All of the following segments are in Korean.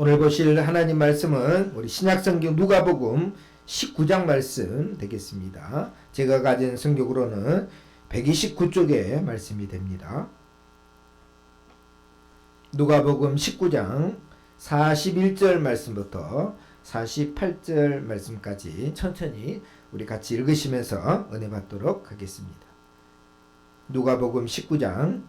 오늘 보실 하나님 말씀은 우리 신약성경 누가복음 19장 말씀 되겠습니다. 제가 가진 성경으로는 129쪽의 말씀이 됩니다. 누가복음 19장 41절 말씀부터 48절 말씀까지 천천히 우리 같이 읽으시면서 은혜 받도록 하겠습니다. 누가복음 19장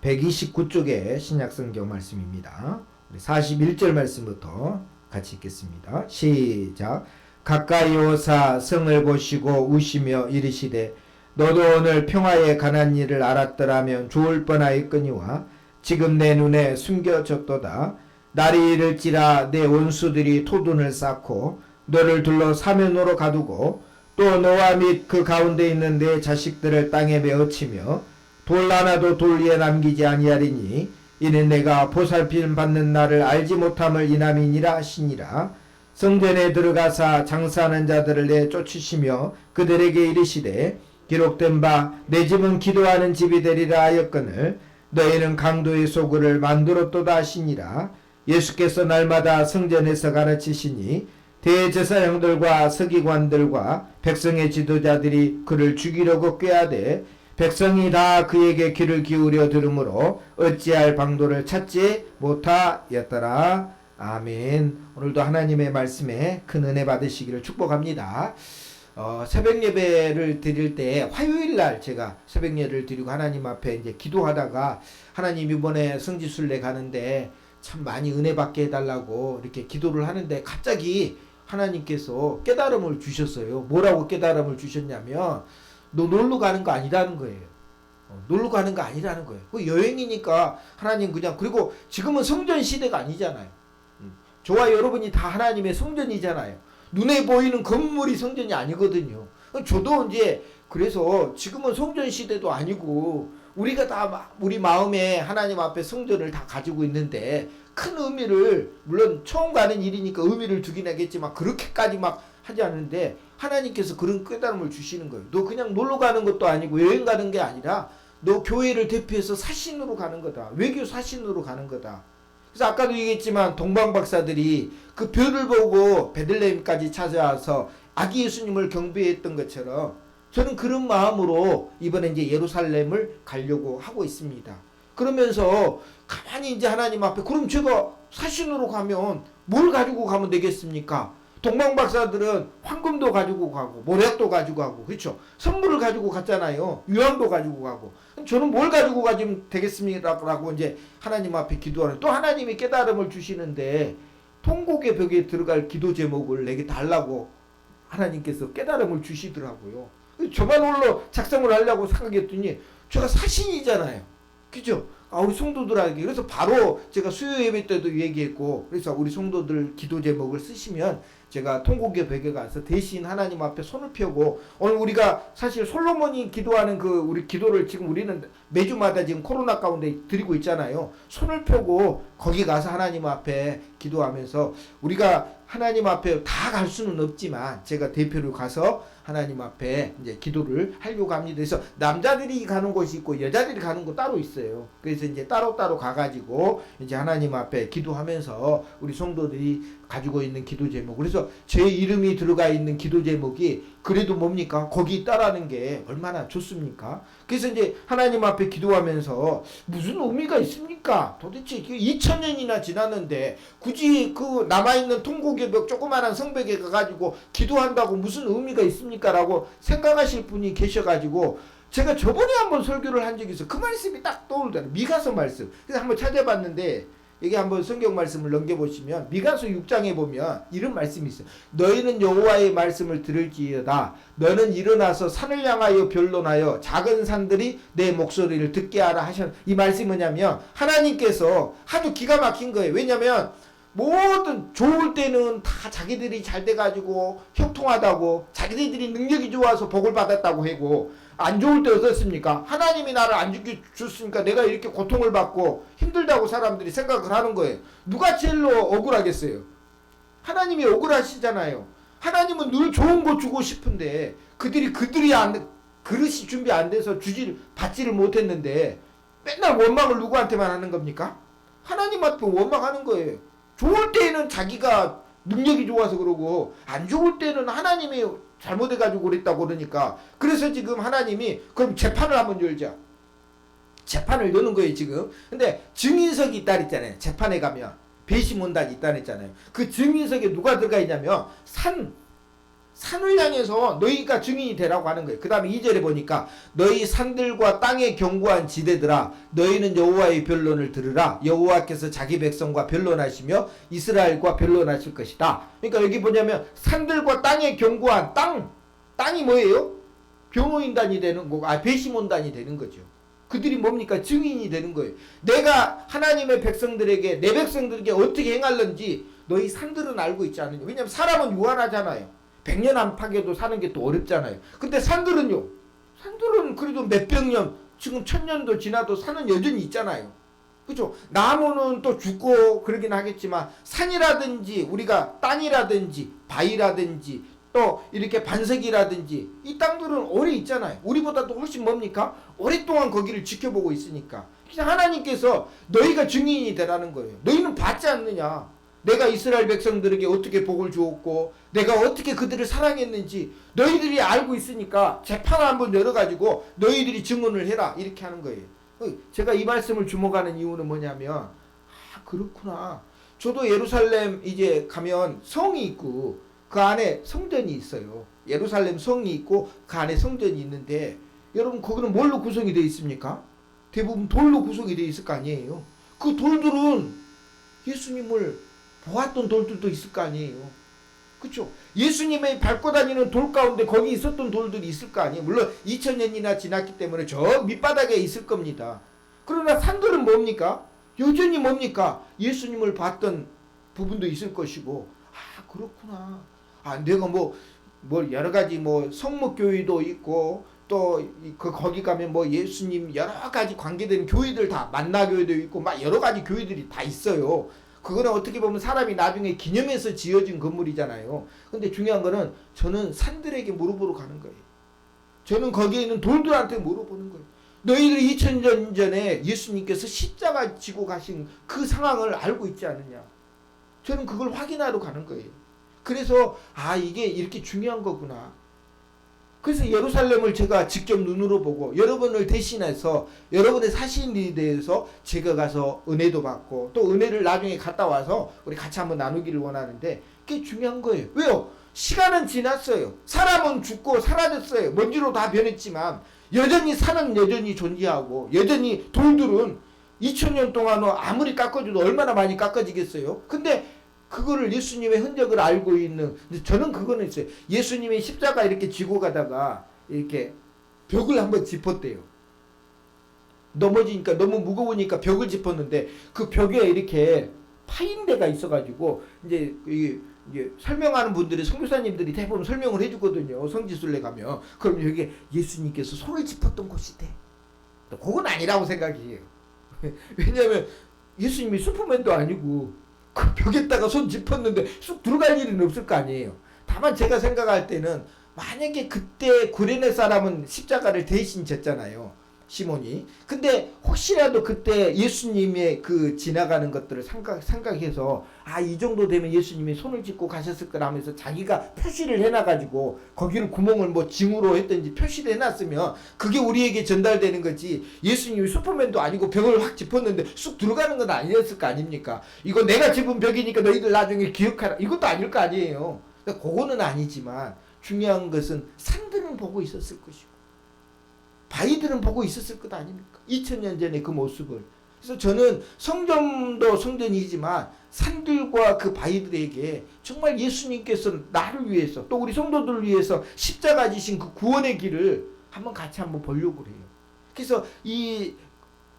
129쪽의 신약성경 말씀입니다. 41절 말씀부터 같이 읽겠습니다. 시작. 가까이 오사 성을 보시고 우시며 이르시되 너도 오늘 평화에 관한 일을 알았더라면 좋을 뻔하였거니와 지금 내 눈에 숨겨졌도다. 날이 이를지라 내 원수들이 토둔을 쌓고 너를 둘러 사면으로 가두고 또 너와 및 그 가운데 있는 내 자식들을 땅에 메어치며 돌 하나도 돌 위에 남기지 아니하리니 이는 내가 보살핌 받는 날을 알지 못함을 인함이니라 하시니라. 성전에 들어가사 장사하는 자들을 내쫓으시며 그들에게 이르시되 기록된 바 내 집은 기도하는 집이 되리라 하였거늘 너희는 강도의 소굴을 만들었도다 하시니라. 예수께서 날마다 성전에서 가르치시니 대제사장들과 서기관들과 백성의 지도자들이 그를 죽이려고 꾀하되 백성이 다 그에게 귀를 기울여 들으므로 어찌할 방도를 찾지 못하였더라. 아멘. 오늘도 하나님의 말씀에 큰 은혜 받으시기를 축복합니다. 새벽 예배를 드릴 때 화요일날 제가 새벽 예배를 드리고 하나님 앞에 이제 기도하다가 하나님 이번에 성지순례 가는데 참 많이 은혜 받게 해달라고 이렇게 기도를 하는데 갑자기 하나님께서 깨달음을 주셨어요. 뭐라고 깨달음을 주셨냐면 너 놀러 가는 거 아니라는 거예요. 놀러 가는 거 아니라는 거예요. 그 여행이니까 하나님 그냥 그리고 지금은 성전 시대가 아니잖아요. 저와 여러분이 다 하나님의 성전이잖아요. 눈에 보이는 건물이 성전이 아니거든요. 저도 이제 그래서 지금은 성전 시대도 아니고 우리가 다 우리 마음에 하나님 앞에 성전을 다 가지고 있는데 큰 의미를 물론 처음 가는 일이니까 의미를 두긴 하겠지만 그렇게까지 막 하지 않는데 하나님께서 그런 깨달음을 주시는 거예요. 너 그냥 놀러 가는 것도 아니고 여행 가는 게 아니라 너 교회를 대표해서 사신으로 가는 거다. 외교 사신으로 가는 거다. 그래서 아까도 얘기했지만 동방박사들이 그 별을 보고 베들레헴까지 찾아와서 아기 예수님을 경배했던 것처럼 저는 그런 마음으로 이번에 이제 예루살렘을 가려고 하고 있습니다. 그러면서 가만히 이제 하나님 앞에 그럼 제가 사신으로 가면 뭘 가지고 가면 되겠습니까? 동방박사들은 황금도 가지고 가고 모략도 가지고 가고 그렇죠. 선물을 가지고 갔잖아요. 유황도 가지고 가고. 저는 뭘 가지고 가면 되겠습니까라고 이제 하나님 앞에 기도하는 또 하나님이 깨달음을 주시는데 통곡의 벽에 들어갈 기도 제목을 내게 달라고 하나님께서 깨달음을 주시더라고요. 저만 홀로 작성을 하려고 생각했더니 제가 사신이잖아요. 그죠? 우리 성도들에게 그래서 바로 제가 수요 예배 때도 얘기했고 그래서 우리 성도들 기도 제목을 쓰시면 제가 통곡의 벽에 가서 대신 하나님 앞에 손을 펴고 오늘 우리가 사실 솔로몬이 기도하는 그 우리 기도를 지금 우리는 매주마다 지금 코로나 가운데 드리고 있잖아요. 손을 펴고 거기 가서 하나님 앞에 기도하면서 우리가 하나님 앞에 다 갈 수는 없지만 제가 대표로 가서 하나님 앞에 이제 기도를 하려고 합니다. 그래서 남자들이 가는 곳이 있고 여자들이 가는 곳 따로 있어요. 그래서 이제 따로따로 가가지고 이제 하나님 앞에 기도하면서 우리 성도들이 가지고 있는 기도 제목. 그래서 제 이름이 들어가 있는 기도 제목이 그래도 뭡니까? 거기 있다라는 게 얼마나 좋습니까? 그래서 이제 하나님 앞에 기도하면서 무슨 의미가 있습니까? 도대체 2000년이나 지났는데 굳이 그 남아있는 통곡의 벽 조그마한 성벽에 가가지고 기도한다고 무슨 의미가 있습니까? 라고 생각하실 분이 계셔가지고 제가 저번에 한번 설교를 한 적이 있어요. 그 말씀이 딱 떠오르더라고요. 미가서 말씀. 그래서 한번 찾아봤는데 여기 한번 성경 말씀을 넘겨보시면 미가서 6장에 보면 이런 말씀이 있어요. 너희는 여호와의 말씀을 들을지어다. 너는 일어나서 산을 향하여 변론하여 작은 산들이 내 목소리를 듣게 하라 하셨. 이 말씀이 뭐냐면 하나님께서 아주 기가 막힌 거예요. 왜냐면 모든 좋을 때는 다 자기들이 잘 돼가지고 형통하다고 자기들이 능력이 좋아서 복을 받았다고 하고 안 좋을 때 어떻습니까? 하나님이 나를 안 죽여줬으니까 내가 이렇게 고통을 받고 힘들다고 사람들이 생각을 하는 거예요. 누가 제일로 억울하겠어요? 하나님이 억울하시잖아요. 하나님은 늘 좋은 거 주고 싶은데 그들이 그릇이 준비 안 돼서 받지를 못했는데 맨날 원망을 누구한테만 하는 겁니까? 하나님 앞에 원망하는 거예요. 좋을 때에는 자기가 능력이 좋아서 그러고 안 좋을 때는 하나님이 잘못해가지고 그랬다고 그러니까 그래서 지금 하나님이 그럼 재판을 한번 열자. 재판을 여는 거예요 지금. 근데 증인석이 있다 그랬잖아요. 재판에 가면 배심원단이 있다 그랬잖아요. 그 증인석에 누가 들어가 있냐면 산을 향해서 너희가 증인이 되라고 하는 거예요. 그 다음에 2절에 보니까 너희 산들과 땅에 견고한 지대들아 너희는 여호와의 변론을 들으라. 여호와께서 자기 백성과 변론하시며 이스라엘과 변론하실 것이다. 그러니까 여기 보냐면 산들과 땅에 견고한 땅이 뭐예요? 변호인단이 되는 거고 배심원단이 되는 거죠. 그들이 뭡니까? 증인이 되는 거예요. 내가 하나님의 백성들에게 내 백성들에게 어떻게 행할는지 너희 산들은 알고 있지 않느냐. 왜냐하면 사람은 유한하잖아요. 100년 안팎에도 사는 게 또 어렵잖아요. 근데 산들은요. 산들은 그래도 몇백 년 지금 1000년도 지나도 산은 여전히 있잖아요. 그렇죠? 나무는 또 죽고 그러긴 하겠지만 산이라든지 우리가 땅이라든지 바위라든지 또 이렇게 반석이라든지 이 땅들은 오래 있잖아요. 우리보다도 훨씬 뭡니까? 오랫동안 거기를 지켜보고 있으니까. 그래서 하나님께서 너희가 증인이 되라는 거예요. 너희는 봤지 않느냐. 내가 이스라엘 백성들에게 어떻게 복을 주었고 내가 어떻게 그들을 사랑했는지 너희들이 알고 있으니까 재판을 한번 열어가지고 너희들이 증언을 해라 이렇게 하는 거예요. 제가 이 말씀을 주목하는 이유는 뭐냐면 그렇구나. 저도 예루살렘 이제 가면 성이 있고 그 안에 성전이 있어요. 예루살렘 성이 있고 그 안에 성전이 있는데 여러분 거기는 뭘로 구성이 되어 있습니까? 대부분 돌로 구성이 되어 있을 거 아니에요. 그 돌들은 예수님을 보았던 돌들도 있을 거 아니에요. 그렇죠? 예수님의 밟고 다니는 돌 가운데 거기 있었던 돌들이 있을 거 아니에요. 물론 2000년이나 지났기 때문에 저 밑바닥에 있을 겁니다. 그러나 산들은 뭡니까? 여전히 뭡니까? 예수님을 봤던 부분도 있을 것이고 그렇구나. 내가 뭐 여러 가지 성목교회도 있고 또 거기 가면 예수님 여러 가지 관계된 교회들 다 만나교회도 있고 막 여러 가지 교회들이 다 있어요. 그거는 어떻게 보면 사람이 나중에 기념해서 지어진 건물이잖아요. 근데 중요한 거는 저는 산들에게 물어보러 가는 거예요. 저는 거기에 있는 돌들한테 물어보는 거예요. 너희들이 2000년 전에 예수님께서 십자가 지고 가신 그 상황을 알고 있지 않느냐. 저는 그걸 확인하러 가는 거예요. 그래서 이게 이렇게 중요한 거구나. 그래서 예루살렘을 제가 직접 눈으로 보고 여러분을 대신해서 여러분의 사신에 대해서 제가 가서 은혜도 받고 또 은혜를 나중에 갔다 와서 우리 같이 한번 나누기를 원하는데 그게 중요한 거예요. 왜요? 시간은 지났어요. 사람은 죽고 사라졌어요. 먼지로 다 변했지만 여전히 산은 여전히 존재하고 여전히 돌들은 2000년 동안 아무리 깎아줘도 얼마나 많이 깎아지겠어요. 근데 그거를 예수님의 흔적을 알고 있는 저는 그거는 있어요. 예수님이 십자가 이렇게 지고 가다가 이렇게 벽을 한번 짚었대요. 넘어지니까 너무 무거우니까 벽을 짚었는데 그 벽에 이렇게 파인 데가 있어가지고 이제 설명하는 분들이 선교사님들이 대부분 설명을 해주거든요. 성지순례 가면 그럼 여기 예수님께서 손을 짚었던 곳이대. 그건 아니라고 생각해요. 왜냐하면 예수님이 슈퍼맨도 아니고 그 벽에다가 손 짚었는데 쑥 들어갈 일은 없을 거 아니에요. 다만 제가 생각할 때는 만약에 그때 구레네 사람은 십자가를 대신 졌잖아요. 시몬이. 근데 혹시라도 그때 예수님의 그 지나가는 것들을 생각해서 이 정도 되면 예수님이 손을 짚고 가셨을 거라면서 자기가 표시를 해놔가지고 거기를 구멍을 징으로 했든지 표시를 해놨으면 그게 우리에게 전달되는 거지. 예수님이 슈퍼맨도 아니고 벽을 확 짚었는데 쑥 들어가는 건 아니었을 거 아닙니까? 이거 내가 짚은 벽이니까 너희들 나중에 기억하라. 이것도 아닐 거 아니에요. 그거는 아니지만 중요한 것은 산들은 보고 있었을 것이고 바위들은 보고 있었을 것 아닙니까? 2000년 전에 그 모습을. 그래서 저는 성전도 성전이지만 산들과 그 바위들에게 정말 예수님께서 나를 위해서 또 우리 성도들을 위해서 십자가 지신 그 구원의 길을 같이 한번 보려고 해요. 그래서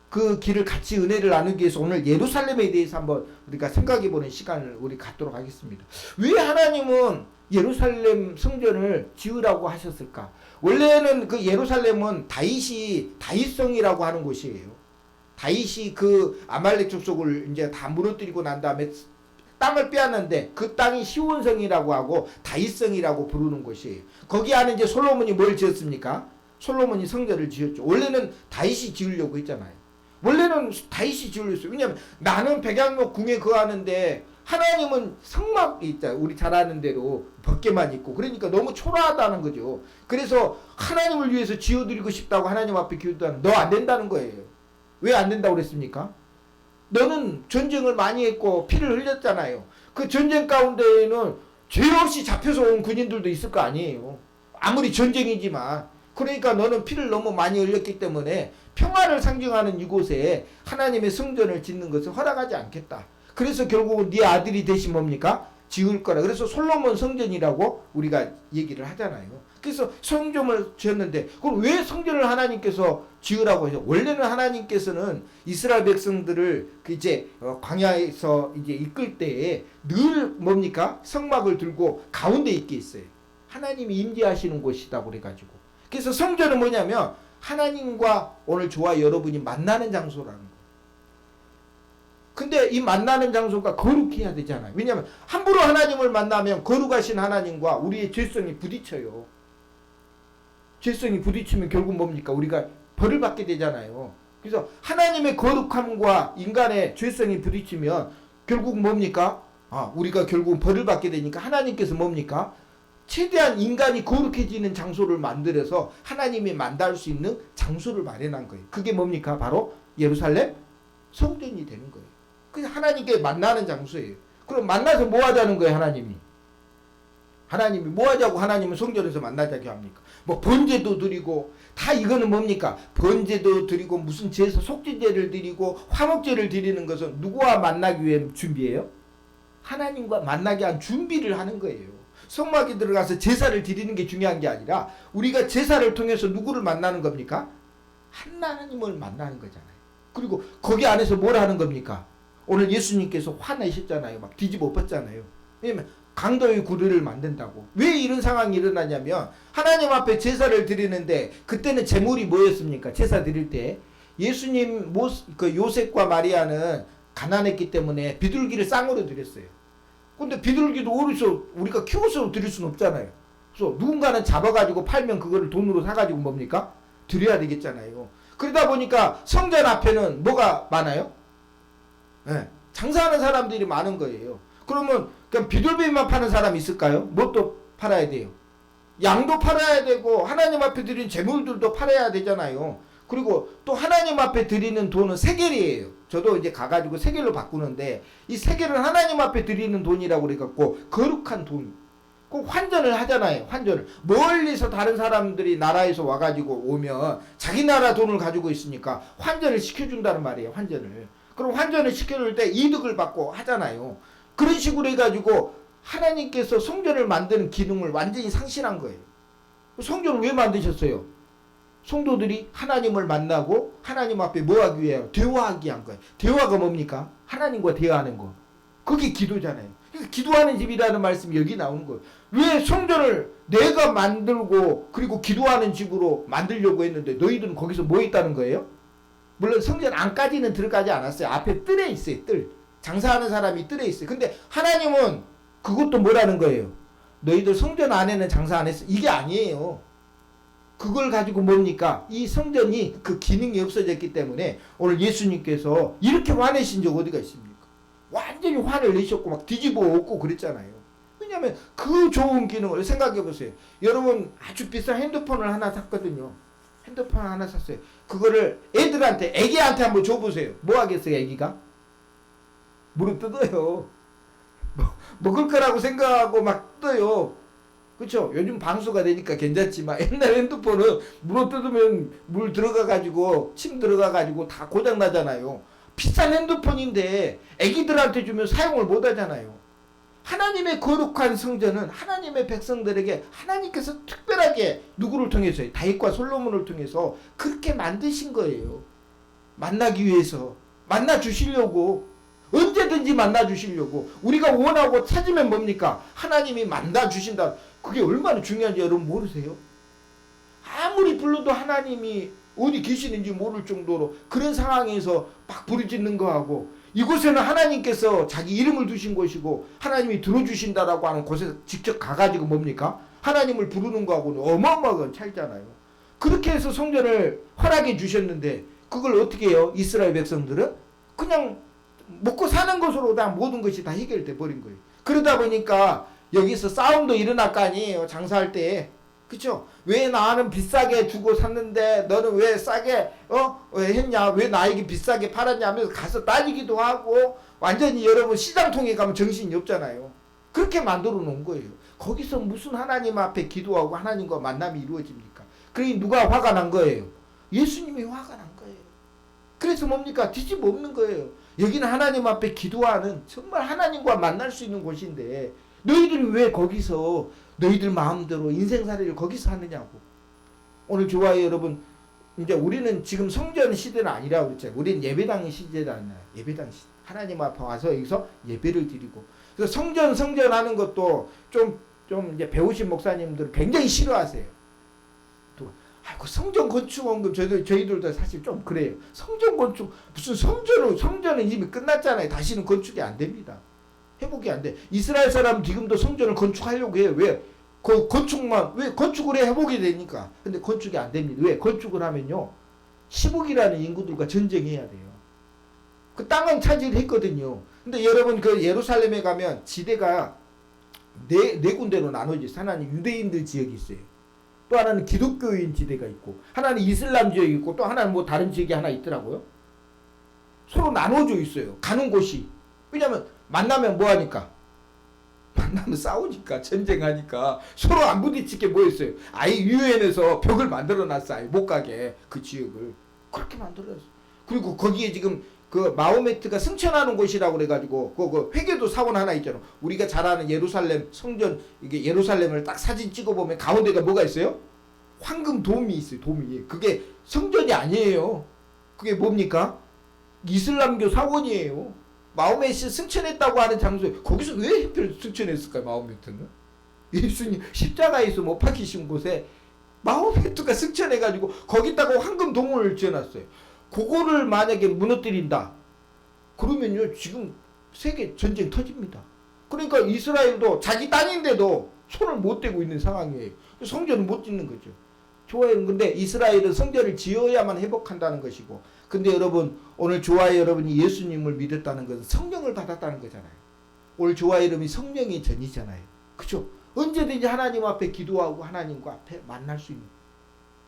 그 길을 같이 은혜를 나누기 위해서 오늘 예루살렘에 대해서 한번 우리가 생각해보는 시간을 우리 갖도록 하겠습니다. 왜 하나님은 예루살렘 성전을 지으라고 하셨을까? 원래는 그 예루살렘은 다윗성이라고 하는 곳이에요. 다윗이 그 아말렉 족속을 이제 다 무너뜨리고 난 다음에 땅을 빼앗는데 그 땅이 시온성이라고 하고 다윗성이라고 부르는 곳이에요. 거기 안에 이제 솔로몬이 뭘 지었습니까? 솔로몬이 성전을 지었죠. 원래는 다윗이 지으려고 했잖아요. 원래는 다윗이 지으려고 했어요. 왜냐하면 나는 백양목 궁에 거하는데 하나님은 성막이 있다. 우리 잘 아는 대로 벗개만 있고 그러니까 너무 초라하다는 거죠. 그래서 하나님을 위해서 지어드리고 싶다고 하나님 앞에 기도하는 너 안 된다는 거예요. 왜 안 된다고 그랬습니까? 너는 전쟁을 많이 했고 피를 흘렸잖아요. 그 전쟁 가운데에는 죄 없이 잡혀서 온 군인들도 있을 거 아니에요. 아무리 전쟁이지만. 그러니까 너는 피를 너무 많이 흘렸기 때문에 평화를 상징하는 이곳에 하나님의 성전을 짓는 것을 허락하지 않겠다. 그래서 결국은 네 아들이 대신 뭡니까? 지을 거라. 그래서 솔로몬 성전이라고 우리가 얘기를 하잖아요. 그래서 성전을 지었는데 그럼 왜 성전을 하나님께서 지으라고 하죠? 원래는 하나님께서는 이스라엘 백성들을 이제 광야에서 이제 이끌 때에 늘 뭡니까? 성막을 들고 가운데 있게 있어요. 하나님이 임재하시는 곳이다 그래가지고. 그래서 성전은 뭐냐면 하나님과 오늘 저와 여러분이 만나는 장소라는 거예요. 근데 이 만나는 장소가 거룩해야 되잖아요. 왜냐하면 함부로 하나님을 만나면 거룩하신 하나님과 우리의 죄성이 부딪혀요. 죄성이 부딪히면 결국 뭡니까? 우리가 벌을 받게 되잖아요. 그래서 하나님의 거룩함과 인간의 죄성이 부딪히면 결국 뭡니까? 우리가 결국 벌을 받게 되니까 하나님께서 뭡니까? 최대한 인간이 거룩해지는 장소를 만들어서 하나님이 만날 수 있는 장소를 마련한 거예요. 그게 뭡니까? 바로 예루살렘 성전이 되는 거예요. 그게 하나님께 만나는 장소예요. 그럼 만나서 뭐 하자는 거예요, 하나님이? 하나님이 뭐 하자고 하나님은 성전에서 만나자고 합니까? 뭐 번제도 드리고 다 이거는 뭡니까? 번제도 드리고 무슨 제사 속죄제를 드리고 화목제를 드리는 것은 누구와 만나기 위해 준비해요? 하나님과 만나게 한 준비를 하는 거예요. 성막에 들어가서 제사를 드리는 게 중요한 게 아니라 우리가 제사를 통해서 누구를 만나는 겁니까? 하나님을 만나는 거잖아요. 그리고 거기 안에서 뭘 하는 겁니까? 오늘 예수님께서 화내셨잖아요. 막 뒤집어 엎었잖아요. 왜냐면 강도의 구리를 만든다고. 왜 이런 상황이 일어나냐면 하나님 앞에 제사를 드리는데 그때는 제물이 뭐였습니까? 제사 드릴 때 예수님 그 요셉과 마리아는 가난했기 때문에 비둘기를 쌍으로 드렸어요. 근데 비둘기도 어디서 우리가 키워서 드릴 수는 없잖아요. 그래서 누군가는 잡아가지고 팔면 그거를 돈으로 사가지고 뭡니까? 드려야 되겠잖아요. 그러다 보니까 성전 앞에는 뭐가 많아요? 네, 장사하는 사람들이 많은 거예요. 그러면 그냥 비둘기만 파는 사람이 있을까요? 뭣도 팔아야 돼요. 양도 팔아야 되고 하나님 앞에 드리는 재물들도 팔아야 되잖아요. 그리고 또 하나님 앞에 드리는 돈은 세겔이에요. 저도 이제 가가지고 세겔로 바꾸는데 이 세겔은 하나님 앞에 드리는 돈이라고 그래갖고 거룩한 돈. 꼭 환전을 하잖아요. 환전을. 멀리서 다른 사람들이 나라에서 와가지고 오면 자기 나라 돈을 가지고 있으니까 환전을 시켜준다는 말이에요. 환전을. 그럼 환전을 시켜줄 때 이득을 받고 하잖아요. 그런 식으로 해가지고 하나님께서 성전을 만드는 기능을 완전히 상실한 거예요. 성전을 왜 만드셨어요? 성도들이 하나님을 만나고 하나님 앞에 뭐 하기 위해요? 대화하기 한 거예요. 대화가 뭡니까? 하나님과 대화하는 거. 그게 기도잖아요. 그러니까 기도하는 집이라는 말씀이 여기 나오는 거예요. 왜 성전을 내가 만들고 그리고 기도하는 집으로 만들려고 했는데 너희들은 거기서 뭐 있다는 거예요? 물론 성전 안까지는 들어가지 않았어요. 앞에 뜰에 있어요. 뜰. 장사하는 사람이 뜰에 있어요. 근데 하나님은 그것도 뭐라는 거예요? 너희들 성전 안에는 장사 안 했어. 이게 아니에요. 그걸 가지고 뭡니까? 이 성전이 그 기능이 없어졌기 때문에 오늘 예수님께서 이렇게 화내신 적 어디가 있습니까? 완전히 화를 내셨고 막 뒤집어 엎고 그랬잖아요. 왜냐하면 그 좋은 기능을 생각해 보세요. 여러분 아주 비싼 핸드폰을 하나 샀거든요. 핸드폰 하나 샀어요. 그거를 애들한테, 애기한테 한번 줘보세요. 뭐 하겠어요, 애기가? 무릎 뜯어요. 먹을 거라고 생각하고 막 뜯어요. 그렇죠? 요즘 방수가 되니까 괜찮지만 옛날 핸드폰은 물어 뜯으면 물 들어가가지고 침 들어가가지고 다 고장 나잖아요. 비싼 핸드폰인데 애기들한테 주면 사용을 못 하잖아요. 하나님의 거룩한 성전은 하나님의 백성들에게 하나님께서 특별하게 누구를 통해서요? 다윗과 솔로몬을 통해서 그렇게 만드신 거예요. 만나기 위해서. 만나 주시려고. 언제든지 만나 주시려고. 우리가 원하고 찾으면 뭡니까? 하나님이 만나 주신다. 그게 얼마나 중요한지 여러분 모르세요? 아무리 불러도 하나님이 어디 계시는지 모를 정도로 그런 상황에서 막 부르짖는 거하고 이곳에는 하나님께서 자기 이름을 두신 곳이고 하나님이 들어주신다라고 하는 곳에 직접 가가지고 뭡니까? 하나님을 부르는 거하고는 어마어마한 차이잖아요. 그렇게 해서 성전을 허락해 주셨는데 그걸 어떻게 해요? 이스라엘 백성들은 그냥 먹고 사는 것으로 다 모든 것이 다 해결돼 버린 거예요. 그러다 보니까 여기서 싸움도 일어날 거 아니에요. 장사할 때. 그쵸? 왜 나는 비싸게 주고 샀는데 너는 왜 싸게 왜 했냐? 왜 나에게 비싸게 팔았냐 하면서 가서 따지기도 하고 완전히 여러분 시장통에 가면 정신이 없잖아요. 그렇게 만들어 놓은 거예요. 거기서 무슨 하나님 앞에 기도하고 하나님과 만남이 이루어집니까? 그러니 누가 화가 난 거예요? 예수님이 화가 난 거예요. 그래서 뭡니까? 뒤집어 엎는 거예요. 여기는 하나님 앞에 기도하는 정말 하나님과 만날 수 있는 곳인데 너희들이 왜 거기서 너희들 마음대로 인생살이를 거기서 하느냐고. 오늘 좋아요 여러분. 이제 우리는 지금 성전 시대는 아니라고 그랬잖아요. 우리는 예배당 시대가 아니라 예배당 시대. 하나님 앞에 와서 여기서 예배를 드리고. 그래서 성전 하는 것도 좀 이제 배우신 목사님들 굉장히 싫어하세요. 또 그 성전 건축원금 저희들도 사실 좀 그래요. 성전 건축 무슨 성전은 이미 끝났잖아요. 다시는 건축이 안 됩니다. 회복이 안 돼. 이스라엘 사람 지금도 성전을 건축하려고 해요. 왜? 그 건축만 왜 건축을 해 회복이 되니까. 근데 건축이 안 됩니다. 왜? 건축을 하면요 10억이라는 인구들과 전쟁해야 돼요. 그 땅은 차지했거든요. 근데 여러분 그 예루살렘에 가면 지대가 네 군데로 나눠져. 하나는 유대인들 지역이 있어요. 또 하나는 기독교인 지대가 있고, 하나는 이슬람 지역이 있고, 또 하나는 뭐 다른 지역이 하나 있더라고요. 서로 나눠져 있어요. 가는 곳이. 왜냐면 만나면 뭐 하니까? 만나면 싸우니까, 전쟁하니까 서로 안 부딪히게 뭐 했어요? 아예 유엔에서 벽을 만들어 놨어. 아예 못 가게 그 지역을 그렇게 만들어 놨어. 그리고 거기에 지금 그 마호메트가 승천하는 곳이라고 그래가지고 그 회계도 사원 하나 있잖아. 우리가 잘 아는 예루살렘 성전, 이게 예루살렘을 딱 사진 찍어보면 가운데가 뭐가 있어요? 황금 돔이 있어요. 돔이. 그게 성전이 아니에요. 그게 뭡니까? 이슬람교 사원이에요. 마호메트 승천했다고 하는 장소에 거기서 왜 하필 승천했을까요? 마호메트는 예수님 십자가에서 못 박히신 곳에 마호메트가 승천해가지고 거기다가 황금 동을 지어놨어요. 그거를 만약에 무너뜨린다 그러면요 지금 세계 전쟁 터집니다. 그러니까 이스라엘도 자기 땅인데도 손을 못 대고 있는 상황이에요. 성전을 못 짓는 거죠. 좋아요. 근데 이스라엘은 성전을 지어야만 회복한다는 것이고, 근데 여러분 오늘 좋아요 여러분이 예수님을 믿었다는 것은 성령을 받았다는 거잖아요. 오늘 좋아요 여러분이 성령의 전이잖아요. 그죠? 언제든지 하나님 앞에 기도하고 하나님과 앞에 만날 수 있는,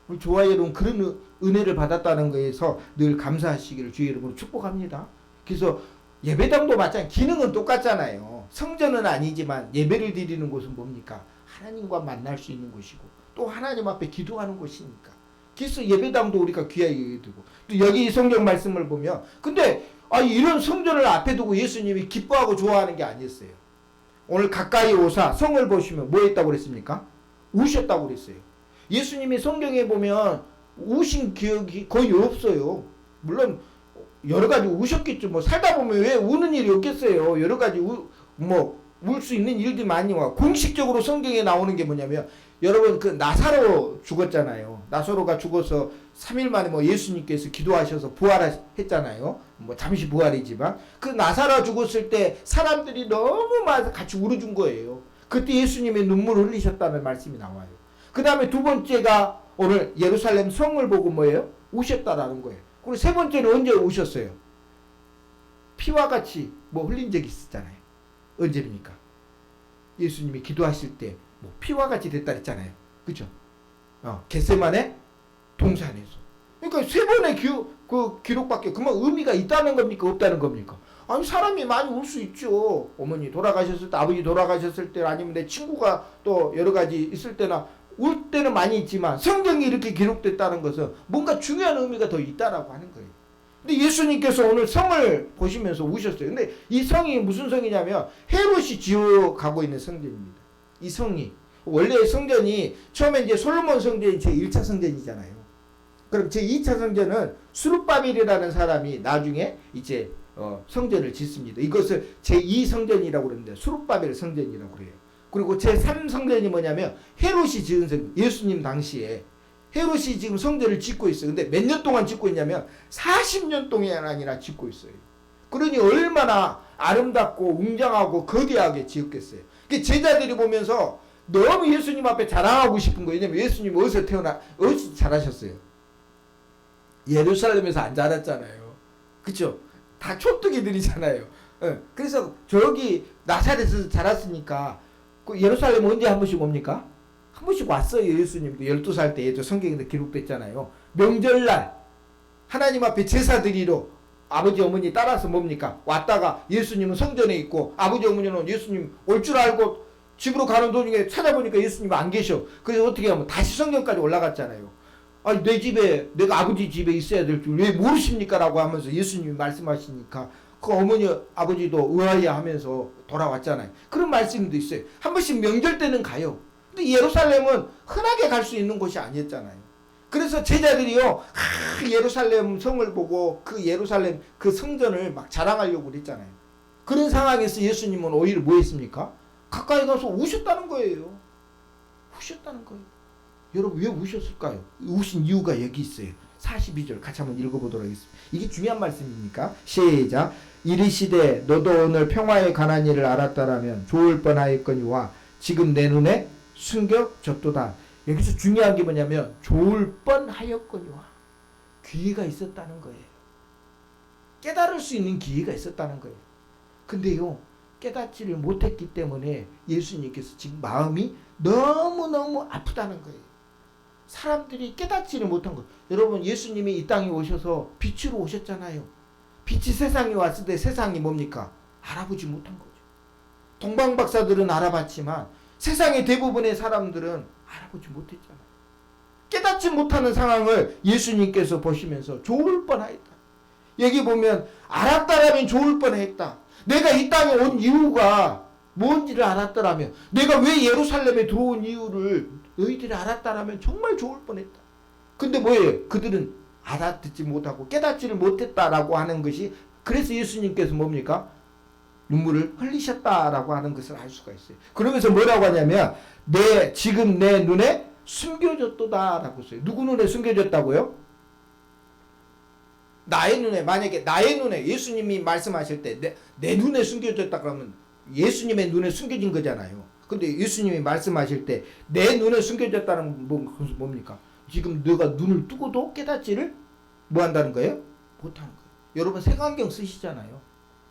우리 좋아요 여러분 그런 은혜를 받았다는 거에서 늘 감사하시기를 주의 이름으로 축복합니다. 그래서 예배당도 마찬가지, 기능은 똑같잖아요. 성전은 아니지만 예배를 드리는 곳은 뭡니까? 하나님과 만날 수 있는 곳이고 또 하나님 앞에 기도하는 곳이니까. 그래서 예배당도 우리가 귀하게 여기고, 또 여기 성경 말씀을 보면 근데 이런 성전을 앞에 두고 예수님이 기뻐하고 좋아하는 게 아니었어요. 오늘 가까이 오사 성을 보시면 뭐 했다고 그랬습니까? 우셨다고 그랬어요. 예수님이 성경에 보면 우신 기억이 거의 없어요. 물론 여러 가지 우셨겠죠. 뭐 살다 보면 왜 우는 일이 없겠어요. 여러 가지 울 수 있는 일들이 많이 와. 공식적으로 성경에 나오는 게 뭐냐면 여러분 그 나사로 죽었잖아요. 나사로가 죽어서 3일 만에 뭐 예수님께서 기도하셔서 부활했잖아요. 뭐 잠시 부활이지만 그 나사로 죽었을 때 사람들이 너무 많아서 같이 울어준 거예요. 그때 예수님의 눈물을 흘리셨다는 말씀이 나와요. 그 다음에 두 번째가 오늘 예루살렘 성을 보고 뭐예요? 우셨다라는 거예요. 그리고 세 번째는 언제 우셨어요? 피와 같이 뭐 흘린 적이 있었잖아요. 언제입니까? 예수님이 기도하실 때 뭐 피와 같이 됐다 했잖아요. 그죠? 겟세마네 동산에서. 그러니까 세 번의 기록밖에 그만 의미가 있다는 겁니까? 없다는 겁니까? 아니 사람이 많이 울 수 있죠. 어머니 돌아가셨을 때, 아버지 돌아가셨을 때, 아니면 내 친구가 또 여러 가지 있을 때나 울 때는 많이 있지만 성경이 이렇게 기록됐다는 것은 뭔가 중요한 의미가 더 있다라고 하는 거예요. 근데 예수님께서 오늘 성을 보시면서 우셨어요. 근데 이 성이 무슨 성이냐면 헤롯이 지어가고 있는 성전입니다. 이 성이 원래 성전이 처음에 이제 솔로몬 성전이 제1차 성전이잖아요. 그럼 제2차 성전은 수룹바벨이라는 사람이 나중에 이제 성전을 짓습니다. 이것을 제2성전이라고 그러는데 수룹바벨 성전이라고 그래요. 그리고 제3성전이 뭐냐면 헤롯이 지은 성전, 예수님 당시에 헤롯이 지금 성전을 짓고 있어요. 근데 몇 년 동안 짓고 있냐면 40년 동안이나 짓고 있어요. 그러니 얼마나 아름답고 웅장하고 거대하게 지었겠어요. 제자들이 보면서 너무 예수님 앞에 자랑하고 싶은 거예요. 왜냐면 예수님 어디서 자라셨어요? 예루살렘에서 안 자랐잖아요. 그쵸? 다 촌뜨기들이잖아요. 그래서 저기 나사렛에서 자랐으니까 그 예루살렘 언제 한 번씩 옵니까? 한 번씩 왔어요. 예수님도 12살 때 성경에도 기록됐잖아요. 명절날 하나님 앞에 제사 드리러 아버지 어머니 따라서 뭡니까? 왔다가 예수님은 성전에 있고 아버지 어머니는 예수님 올 줄 알고 집으로 가는 도중에 찾아보니까 예수님 안 계셔. 그래서 어떻게 하면 다시 성전까지 올라갔잖아요. 아니 내 집에 내가 아버지 집에 있어야 될 줄 왜 모르십니까? 라고 하면서 예수님이 말씀하시니까 그 어머니 아버지도 의아해 하면서 돌아왔잖아요. 그런 말씀도 있어요. 한 번씩 명절 때는 가요. 근데 예루살렘은 흔하게 갈 수 있는 곳이 아니었잖아요. 그래서 제자들이요 예루살렘 성을 보고 그 예루살렘 그 성전을 막 자랑하려고 그랬잖아요. 그런 상황에서 예수님은 오히려 뭐 했습니까? 가까이 가서 우셨다는 거예요. 우셨다는 거예요. 여러분 왜 우셨을까요? 우신 이유가 여기 있어요. 42절 같이 한번 읽어보도록 하겠습니다. 이게 중요한 말씀입니까? 시작. 이르시되 너도 오늘 평화에 관한 일을 알았다라면 좋을 뻔하였거니와 지금 내 눈에 숨겨졌도다. 여기서 중요한 게 뭐냐면 좋을 뻔하였거니와 기회가 있었다는 거예요. 깨달을 수 있는 기회가 있었다는 거예요. 근데요 깨닫지를 못했기 때문에 예수님께서 지금 마음이 너무너무 아프다는 거예요. 사람들이 깨닫지를 못한 거예요. 여러분 예수님이 이 땅에 오셔서 빛으로 오셨잖아요. 빛이 세상에 왔을 때 세상이 뭡니까? 알아보지 못한 거죠. 동방박사들은 알아봤지만 세상의 대부분의 사람들은 알아보지 못했잖아요. 깨닫지 못하는 상황을 예수님께서 보시면서 좋을 뻔하였다. 여기 보면 알았다라면 좋을 뻔했다. 내가 이 땅에 온 이유가 뭔지를 알았더라면 내가 왜 예루살렘에 들어온 이유를 너희들이 알았다라면 정말 좋을 뻔했다. 근데 뭐예요? 그들은 알아듣지 못하고 깨닫지를 못했다라고 하는 것이 그래서 예수님께서 뭡니까? 눈물을 흘리셨다라고 하는 것을 알 수가 있어요. 그러면서 뭐라고 하냐면 지금 내 눈에 숨겨졌도다라고 써요. 누구 눈에 숨겨졌다고요? 나의 눈에 만약에 나의 눈에 예수님이 말씀하실 때 내 눈에 숨겨졌다 그러면 예수님의 눈에 숨겨진 거잖아요. 근데 예수님이 말씀하실 때 내 눈에 숨겨졌다는 것은 뭡니까? 지금 너가 눈을 뜨고도 깨닫지를 뭐 한다는 거예요? 못하는 거예요. 여러분 색안경 쓰시잖아요.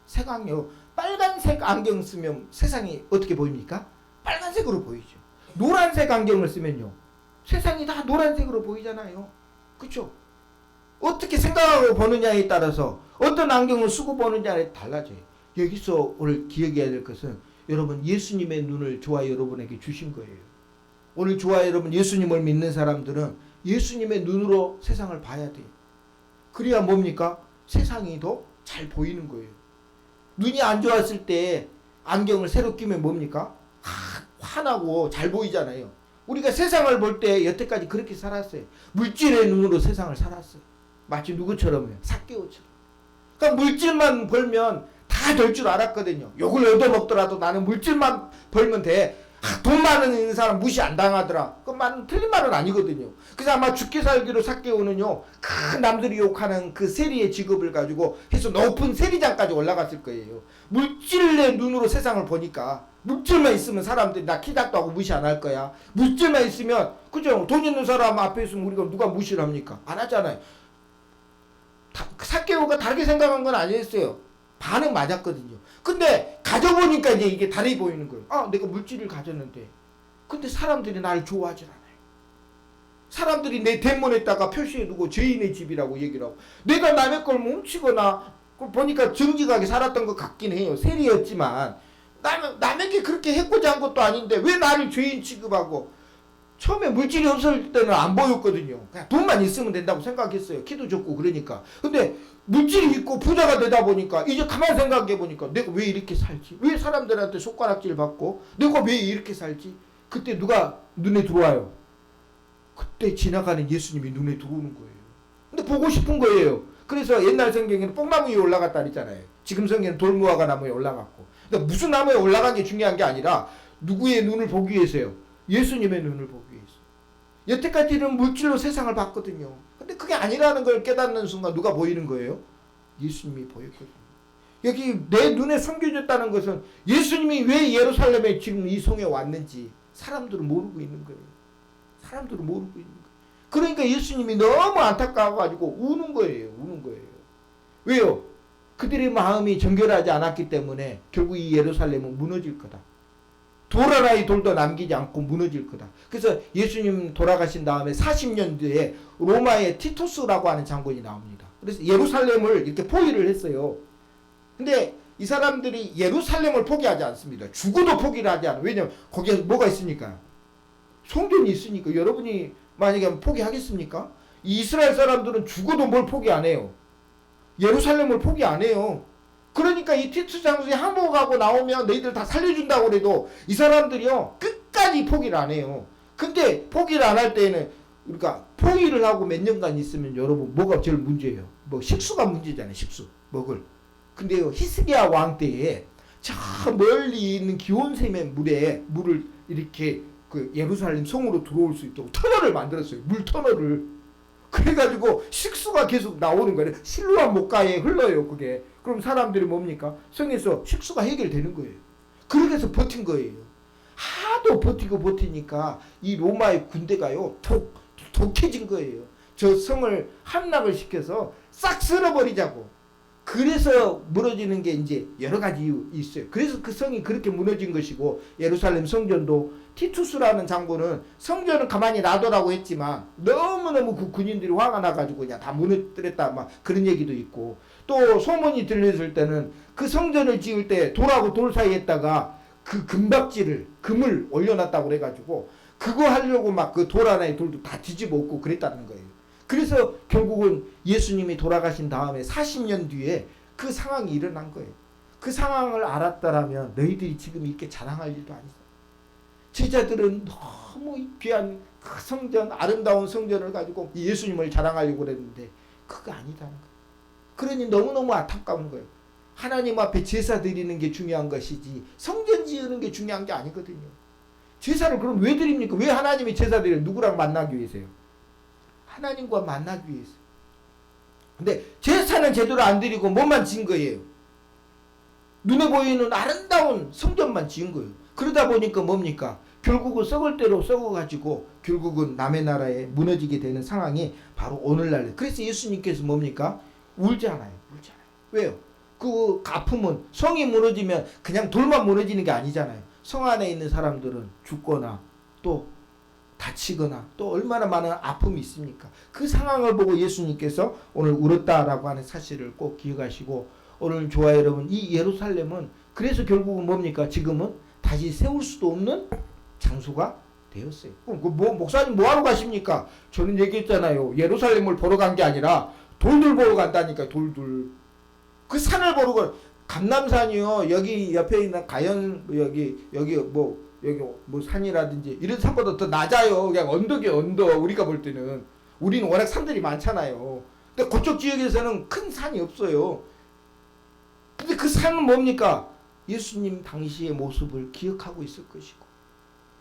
색안경 빨간색 안경 쓰면 세상이 어떻게 보입니까? 빨간색으로 보이죠. 노란색 안경을 쓰면요 세상이 다 노란색으로 보이잖아요. 그렇죠? 어떻게 생각하고 보느냐에 따라서 어떤 안경을 쓰고 보느냐에 달라져요. 여기서 오늘 기억해야 될 것은 여러분 예수님의 눈을 저와 여러분에게 주신 거예요. 오늘 저와 여러분 예수님을 믿는 사람들은 예수님의 눈으로 세상을 봐야 돼요. 그래야 뭡니까? 세상이 더 잘 보이는 거예요. 눈이 안 좋았을 때 안경을 새로 끼면 뭡니까? 환하고 잘 보이잖아요. 우리가 세상을 볼 때 여태까지 그렇게 살았어요. 물질의 눈으로 세상을 살았어요. 마치 누구처럼요? 삭개오처럼. 그러니까 물질만 벌면 다 될 줄 알았거든요. 욕을 얻어먹더라도 나는 물질만 벌면 돼. 돈 많은 사람 무시 안 당하더라. 그 말은 틀린 말은 아니거든요. 그래서 아마 죽게 살기로 삭개오는요 큰 남들이 욕하는 그 세리의 직업을 가지고 해서 높은 세리장까지 올라갔을 거예요. 물질의 눈으로 세상을 보니까 물질만 있으면 사람들이 나 키 작도 하고 무시 안 할 거야. 물질만 있으면 그죠? 돈 있는 사람 앞에 있으면 우리가 누가 무시를 합니까? 안 하잖아요. 삭개오가 다르게 생각한 건 아니었어요. 반은 맞았거든요. 근데 가져보니까 이제 이게 다르게 보이는 거예요. 내가 물질을 가졌는데 근데 사람들이 나를 좋아하지 않아요. 사람들이 내 대문에다가 표시해두고 죄인의 집이라고 얘기를 하고 내가 남의 걸 훔치거나 보니까 정직하게 살았던 것 같긴 해요. 세리였지만 남에게 그렇게 해코지 한 것도 아닌데 왜 나를 죄인 취급하고 처음에 물질이 없을 때는 안 보였거든요. 그냥 돈만 있으면 된다고 생각했어요. 키도 좋고 그러니까. 근데 물질이 있고 부자가 되다 보니까 이제 가만히 생각해 보니까 내가 왜 이렇게 살지? 왜 사람들한테 손가락질 받고 내가 왜 이렇게 살지? 그때 누가 눈에 들어와요? 그때 지나가는 예수님이 눈에 들어오는 거예요. 근데 보고 싶은 거예요. 그래서 옛날 성경에는 뽕나무 위에 올라갔다 그랬잖아요. 지금 성경에는 돌무화과 나무에 올라갔고. 근데 무슨 나무에 올라간 게 중요한 게 아니라 누구의 눈을 보기 위해서요? 예수님의 눈을 보기 위해서. 여태까지는 물질로 세상을 봤거든요. 근데 그게 아니라는 걸 깨닫는 순간 누가 보이는 거예요? 예수님이 보였거든요. 여기 내 눈에 숨겨졌다는 것은 예수님이 왜 예루살렘에 지금 이 성에 왔는지 사람들은 모르고 있는 거예요. 사람들은 모르고 있는 거예요. 그러니까 예수님이 너무 안타까워가지고 우는 거예요. 우는 거예요. 왜요? 그들의 마음이 정결하지 않았기 때문에 결국 이 예루살렘은 무너질 거다. 돌 하나의 돌도 남기지 않고 무너질 거다. 그래서 예수님 돌아가신 다음에 40년 뒤에 로마의 티투스라고 하는 장군이 나옵니다. 그래서 예루살렘을 이렇게 포위를 했어요. 근데 이 사람들이 예루살렘을 포기하지 않습니다. 죽어도 포기를 하지 않아요. 왜냐하면 거기에 뭐가 있으니까. 성전이 있으니까. 여러분이 만약에 포기하겠습니까? 이스라엘 사람들은 죽어도 뭘 포기 안 해요. 예루살렘을 포기 안 해요. 그러니까 이 티투스 장군이 항복하고 나오면 너희들 다 살려준다고 그래도 이 사람들이요 끝까지 포기를 안 해요. 근데 포기를 안 할 때에는 그러니까 포기를 하고 몇 년간 있으면 여러분 뭐가 제일 문제예요? 뭐 식수가 문제잖아요. 식수 먹을. 근데요 히스기야 왕 때에 저 멀리 있는 기온샘의 물을 이렇게 그 예루살렘 성으로 들어올 수 있도록 터널을 만들었어요. 물 터널을. 그래가지고 식수가 계속 나오는 거예요. 실로암 목가에 흘러요 그게. 그럼 사람들이 뭡니까? 성에서 식수가 해결되는 거예요. 그렇게 해서 버틴 거예요. 하도 버티니까 이 로마의 군대가요 독해진 거예요. 저 성을 함락을 시켜서 싹 쓸어버리자고. 그래서 무너지는 게 이제 여러 가지 이유 있어요. 그래서 그 성이 그렇게 무너진 것이고 예루살렘 성전도 티투스라는 장군은 성전은 가만히 놔두라고 했지만 너무너무 그 군인들이 화가 나가지고 그냥 다 무너뜨렸다 막 그런 얘기도 있고 또 소문이 들렸을 때는 그 성전을 지을 때 돌하고 돌 사이에다가 그 금을 올려놨다고 그래가지고 그거 하려고 막 그 돌 하나의 돌도 다 뒤집어 엎고 그랬다는 거예요. 그래서 결국은 예수님이 돌아가신 다음에 40년 뒤에 그 상황이 일어난 거예요. 그 상황을 알았더라면 너희들이 지금 이렇게 자랑할 일도 아니죠. 제자들은 너무 귀한 그 성전, 아름다운 성전을 가지고 예수님을 자랑하려고 그랬는데 그거 아니다는 거예요. 그러니 너무너무 안타까운 거예요. 하나님 앞에 제사 드리는 게 중요한 것이지 성전 지으는 게 중요한 게 아니거든요. 제사를 그럼 왜 드립니까? 왜 하나님이 제사 드려요? 누구랑 만나기 위해서요? 하나님과 만나기 위해서. 근데 제사는 제대로 안 드리고 뭐만 지은 거예요? 눈에 보이는 아름다운 성전만 지은 거예요. 그러다 보니까 뭡니까? 결국은 썩을 대로 썩어가지고 결국은 남의 나라에 무너지게 되는 상황이 바로 오늘날. 그래서 예수님께서 뭡니까? 울지 않아요. 왜요? 그 아픔은 성이 무너지면 그냥 돌만 무너지는 게 아니잖아요. 성 안에 있는 사람들은 죽거나 또 다치거나 또 얼마나 많은 아픔이 있습니까? 그 상황을 보고 예수님께서 오늘 울었다라고 하는 사실을 꼭 기억하시고 오늘 저와 여러분 이 예루살렘은 그래서 결국은 뭡니까? 지금은 다시 세울 수도 없는 장소가 되었어요. 그럼 목사님 뭐하러 가십니까? 저는 얘기했잖아요. 예루살렘을 보러 간 게 아니라 돌들 보러 간다니까. 돌들. 그 산을 보러 가. 감남산이요. 여기 옆에 있는 가연 여기 뭐 산이라든지 이런 산보다 더 낮아요. 그냥 언덕이 언덕. 우리가 볼 때는 우리는 워낙 산들이 많잖아요. 근데 그쪽 지역에서는 큰 산이 없어요. 근데 그 산은 뭡니까? 예수님 당시의 모습을 기억하고 있을 것이고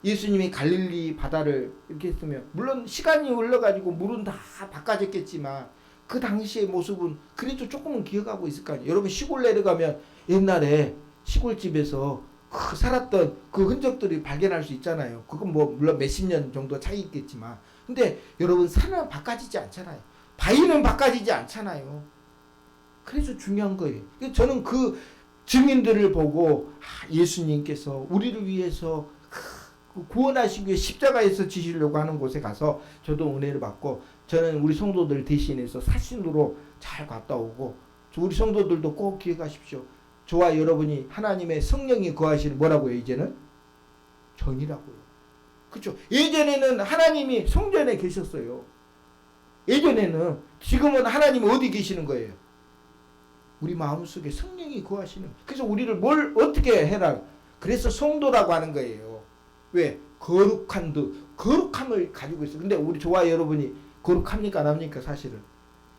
예수님이 갈릴리 바다를 이렇게 했으면 물론 시간이 흘러가지고 물은 다 바꿔졌겠지만 그 당시의 모습은 그래도 조금은 기억하고 있을 거 아니에요. 여러분 시골 내려가면 옛날에 시골집에서 살았던 그 흔적들이 발견할 수 있잖아요. 그건 뭐 물론 몇십 년 정도 차이 있겠지만 근데 여러분 산은 바꿔지지 않잖아요. 바위는 바꿔지지 않잖아요. 그래서 중요한 거예요. 저는 그 증인들을 보고 예수님께서 우리를 위해서 구원하시기 위해 십자가에서 지시려고 하는 곳에 가서 저도 은혜를 받고 저는 우리 성도들 대신해서 사신으로 잘 갔다 오고 우리 성도들도 꼭 기억하십시오. 저와 여러분이 하나님의 성령이 거하시는 뭐라고요? 이제는 전이라고요. 그렇죠? 예전에는 하나님이 성전에 계셨어요. 예전에는. 지금은 하나님이 어디 계시는 거예요? 우리 마음속에 성령이 거하시는. 그래서 우리를 뭘 어떻게 해라. 그래서 성도라고 하는 거예요. 왜? 거룩함을 가지고 있어요. 근데 우리 저와 여러분이 거룩합니까 안 합니까? 사실은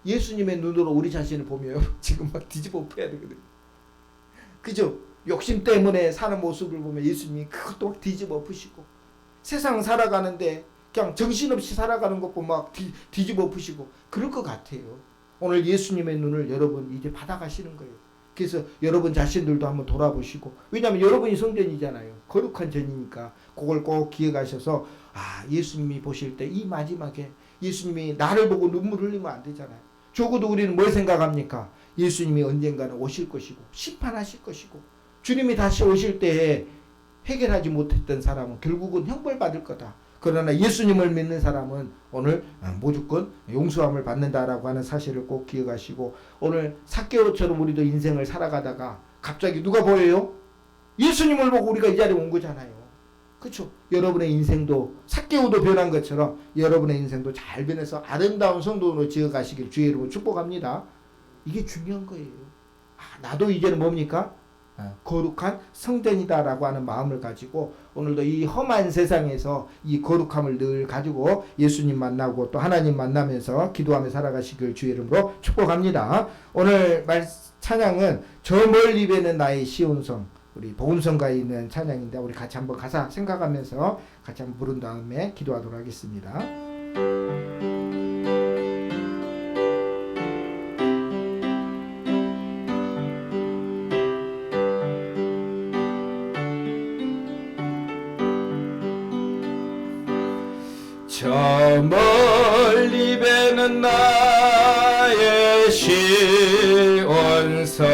예수님의 눈으로 우리 자신을 보면 지금 막 뒤집어 엎어야 되거든요. 그죠? 욕심 때문에 사는 모습을 보면 예수님이 그것도 막 뒤집어 엎으시고 세상 살아가는데 그냥 정신없이 살아가는 것 보면 막 뒤집어 엎으시고 그럴 것 같아요. 오늘 예수님의 눈을 여러분 이제 받아가시는 거예요. 그래서 여러분 자신들도 한번 돌아보시고 왜냐하면 여러분이 성전이잖아요. 거룩한 전이니까 그걸 꼭 기억하셔서 예수님이 보실 때 이 마지막에 예수님이 나를 보고 눈물 흘리면 안 되잖아요. 적어도 우리는 뭘 생각합니까? 예수님이 언젠가는 오실 것이고 심판하실 것이고 주님이 다시 오실 때에 해결하지 못했던 사람은 결국은 형벌받을 거다. 그러나 예수님을 믿는 사람은 오늘 무조건 용서함을 받는다라고 하는 사실을 꼭 기억하시고, 오늘 삭개오처럼 우리도 인생을 살아가다가 갑자기 누가 보여요? 예수님을 보고 우리가 이 자리에 온 거잖아요. 그렇죠? 여러분의 인생도 삭개오도 변한 것처럼 여러분의 인생도 잘 변해서 아름다운 성도로 지어가시길 주의 이름으로 축복합니다. 이게 중요한 거예요. 나도 이제는 뭡니까? 거룩한 성전이다라고 하는 마음을 가지고 오늘도 이 험한 세상에서 이 거룩함을 늘 가지고 예수님 만나고 또 하나님 만나면서 기도하며 살아가시길 주의 이름으로 축복합니다. 오늘 찬양은 저 멀리 배는 나의 시온성, 우리 복음성가에 있는 찬양인데 우리 같이 한번 가사 생각하면서 같이 한번 부른 다음에 기도하도록 하겠습니다. 저 멀리 배는 나의 시온성,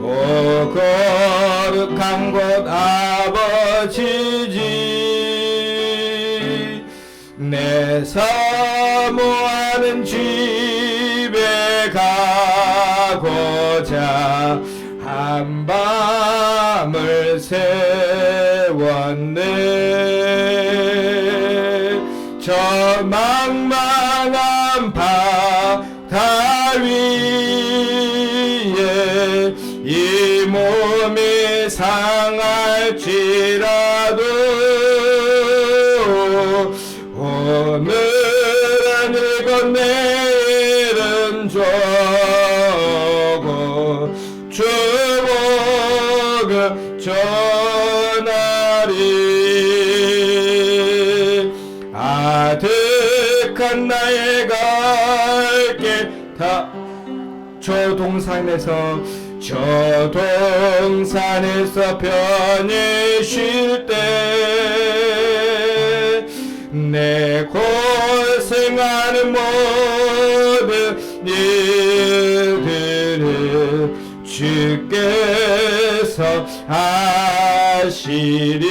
오 거룩한 곳 아버지지. 내 사모하는 집에 가고자 한밤을 세웠네. 저 망망한 바다 위에 이 몸이 상할지라도 오늘은 이고 내일은 저고 주복을 전하리. 아득한 나의 갈 길 다 저 동산에서 편히 쉴 때 내 고생하는 모든 일들을 주께서 아시리.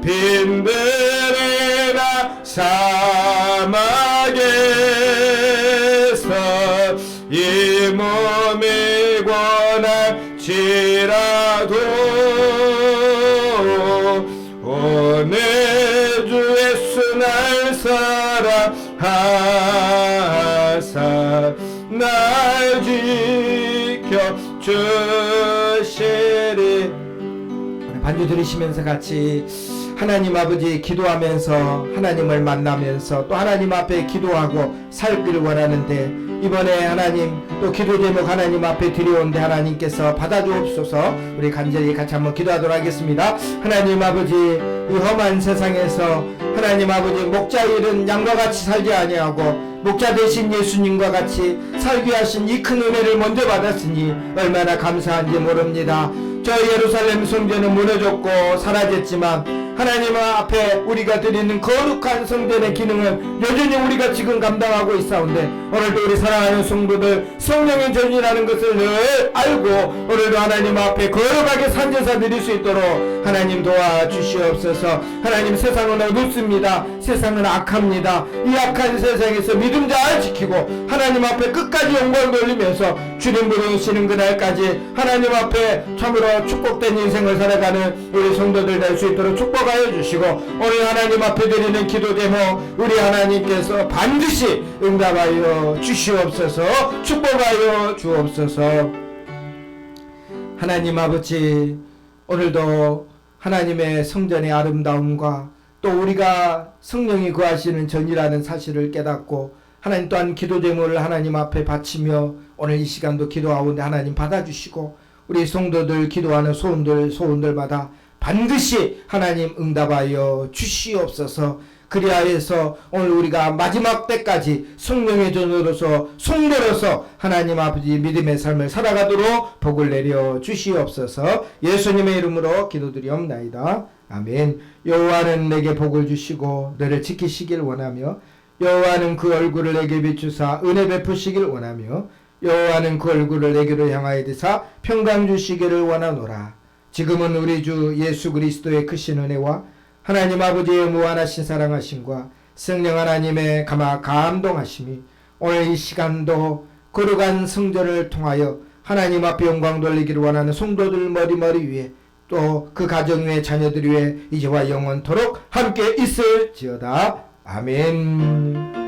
빈들이나 사막에서 이 몸이 권할지라도 오늘 주 예수 날 사랑하사 날 지켜 주시리. 반주 들으시면서 같이 하나님 아버지 기도하면서 하나님을 만나면서 또 하나님 앞에 기도하고 살기를 원하는데, 이번에 하나님 또 기도 제목 하나님 앞에 드려온데 하나님께서 받아주옵소서. 우리 간절히 같이 한번 기도하도록 하겠습니다. 하나님 아버지, 이 험한 세상에서 하나님 아버지 목자 잃은 양과 같이 살지 아니하고 목자 되신 예수님과 같이 살게 하신 이 큰 은혜를 먼저 받았으니 얼마나 감사한지 모릅니다. 저 예루살렘 성전은 무너졌고 사라졌지만 하나님 앞에 우리가 드리는 거룩한 성전의 기능은 여전히 우리가 지금 감당하고 있사온데, 오늘도 우리 사랑하는 성도들 성령의 전이라는 것을 늘 알고 오늘도 하나님 앞에 거룩하게 산제사 드릴 수 있도록 하나님 도와주시옵소서. 하나님, 세상은 어둡습니다. 세상은 악합니다. 이 악한 세상에서 믿음 잘 지키고 하나님 앞에 끝까지 영광 돌리면서 주님 부르시는 그날까지 하나님 앞에 참으로 축복된 인생을 살아가는 우리 성도들 될 수 있도록 축복하여 주시고, 오늘 하나님 앞에 드리는 기도 제목 우리 하나님께서 반드시 응답하여 주시옵소서. 축복하여 주옵소서. 하나님 아버지, 오늘도 하나님의 성전의 아름다움과 또 우리가 성령이 거하시는 전이라는 사실을 깨닫고 하나님 또한 기도 제목을 하나님 앞에 바치며 오늘 이 시간도 기도하오는데 하나님 받아주시고 우리 성도들 기도하는 소원들마다 반드시 하나님 응답하여 주시옵소서. 그리하여서 오늘 우리가 마지막 때까지 성령의 전으로서 성도로서 하나님 아버지 믿음의 삶을 살아가도록 복을 내려 주시옵소서. 예수님의 이름으로 기도드리옵나이다. 아멘. 여호와는 내게 복을 주시고 너를 지키시길 원하며 여호와는 그 얼굴을 내게 비추사 은혜 베푸시길 원하며 여호와는 그 얼굴을 내게로 향하여 드사 평강 주시기를 원하노라. 지금은 우리 주 예수 그리스도의 크신 은혜와 하나님 아버지의 무한하신 사랑하심과 성령 하나님의 감동하심이 오늘 이 시간도 거룩한 성전을 통하여 하나님 앞에 영광 돌리기를 원하는 성도들 머리 위에 또 그 가정 위에 자녀들 위에 이제와 영원토록 함께 있을지어다. 아멘.